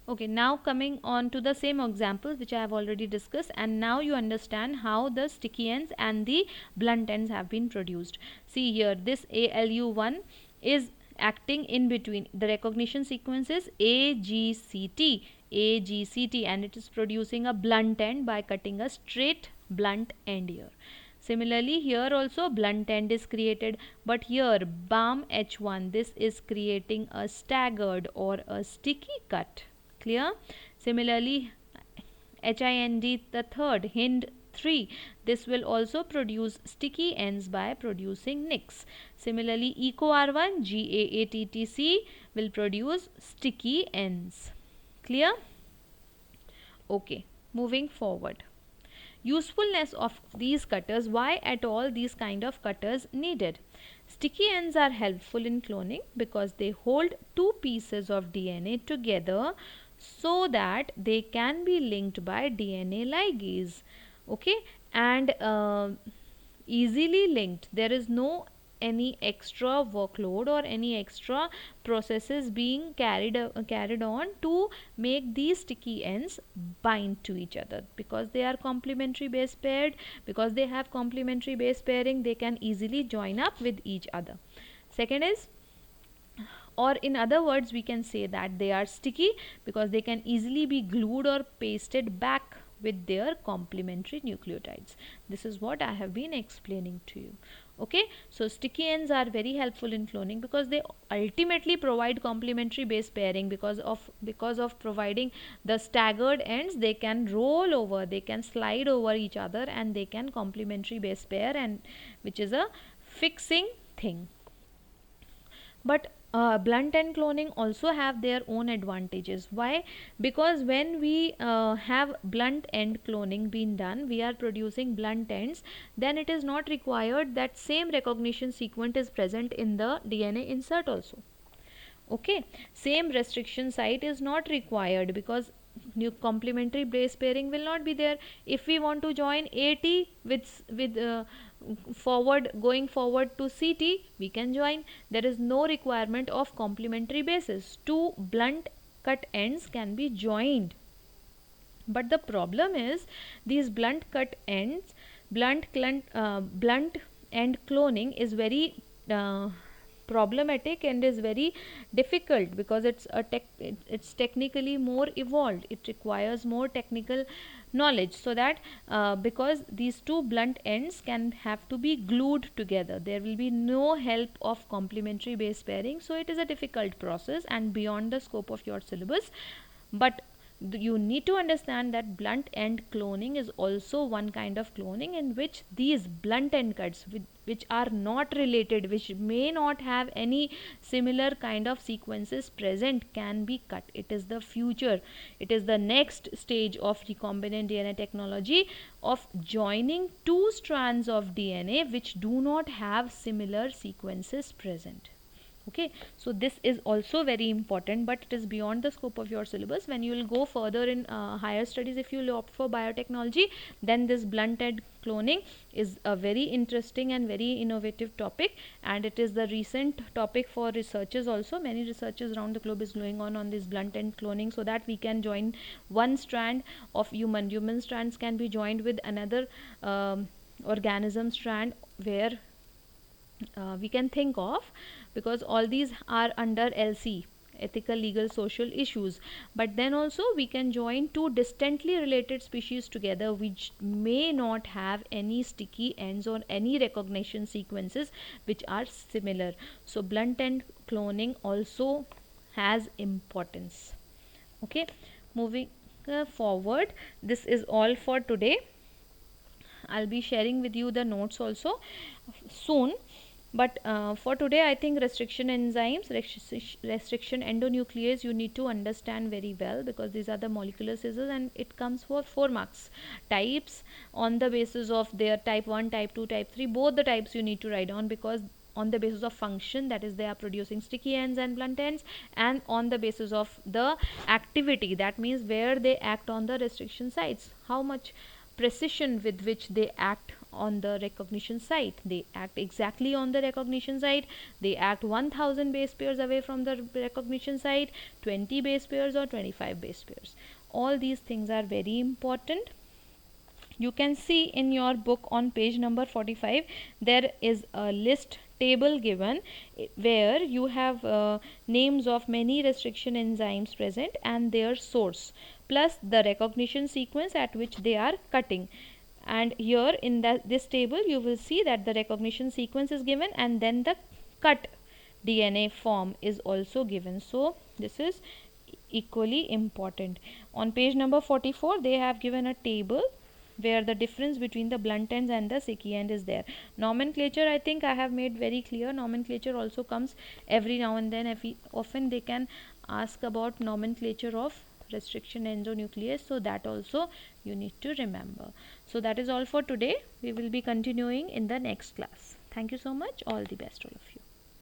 Okay, now coming on to the same examples which I have already discussed, and now you understand how the sticky ends and the blunt ends have been produced. See here, this ALU1 is acting in between the recognition sequences AGCT, and it is producing a blunt end by cutting a straight blunt end here. Similarly, here also blunt end is created, but here BAM H1, this is creating a staggered or a sticky cut. Clear? Similarly, HIND the third, HIND 3, this will also produce sticky ends by producing nicks. Similarly, EcoR1 GAATTC will produce sticky ends. Clear? Okay, moving forward. Usefulness of these cutters, why at all these kind of cutters needed? Sticky ends are helpful in cloning because they hold two pieces of DNA together so that they can be linked by DNA ligase. Okay, and easily linked. There is no any extra workload or any extra processes being carried on to make these sticky ends bind to each other, because they are complementary base paired. Because they have complementary base pairing, they can easily join up with each other. Second is, or in other words, we can say that they are sticky because they can easily be glued or pasted back with their complementary nucleotides. This is what I have been explaining to you. Okay, so sticky ends are very helpful in cloning because they ultimately provide complementary base pairing. Because of providing the staggered ends, they can roll over, they can slide over each other, and they can complementary base pair, and which is a fixing thing. But blunt end cloning also have their own advantages. Why? Because when we have blunt end cloning being done, we are producing blunt ends, then it is not required that same recognition sequence is present in the DNA insert also. Okay, same restriction site is not required because new complementary base pairing will not be there. If we want to join AT with forward, going forward to CT, we can join. There is no requirement of complementary bases. Two blunt cut ends can be joined. But the problem is, these blunt cut ends, blunt end cloning is very problematic and is very difficult because it's technically more evolved. It requires more technical knowledge, so that because these two blunt ends can have to be glued together, there will be no help of complementary base pairing, so it is a difficult process and beyond the scope of your syllabus. But you need to understand that blunt end cloning is also one kind of cloning in which these blunt end cuts, which are not related, which may not have any similar kind of sequences present, can be cut. It is the future, it is the next stage of recombinant DNA technology, of joining two strands of DNA which do not have similar sequences present. Okay, so this is also very important, but it is beyond the scope of your syllabus. When you will go further in higher studies, if you will opt for biotechnology, then this blunt end cloning is a very interesting and very innovative topic, and it is the recent topic for researchers also. Many researchers around the globe is going on this blunt end cloning, so that we can join one strand of human strands can be joined with another organism strand, where we can think of, because all these are under LC, ethical, legal, social issues. But then also we can join two distantly related species together which may not have any sticky ends or any recognition sequences which are similar. So blunt end cloning also has importance. Okay, moving forward, this is all for today. I'll be sharing with you the notes also soon. But for today, I think restriction enzymes, restriction endonuclease, you need to understand very well, because these are the molecular scissors and it comes for 4 marks. Types on the basis of their type 1, type 2, type 3, both the types you need to write down, because on the basis of function, that is they are producing sticky ends and blunt ends, and on the basis of the activity, that means where they act on the restriction sites, how much precision with which they act on the recognition site. They act exactly on the recognition site. They act 1000 base pairs away from the recognition site, 20 base pairs or 25 base pairs. All these things are very important. You can see in your book on page number 45 there is a list table given where you have names of many restriction enzymes present and their source plus the recognition sequence at which they are cutting. And here in this table you will see that the recognition sequence is given and then the cut DNA form is also given. So this is equally important. On page number 44 they have given a table where the difference between the blunt ends and the sticky end is there. Nomenclature, I think I have made very clear. Nomenclature also comes every now and then. Often they can ask about nomenclature of restriction endonuclease, so that also you need to remember. So that is all for today. We will be continuing in the next class. Thank you so much. All the best, all of you.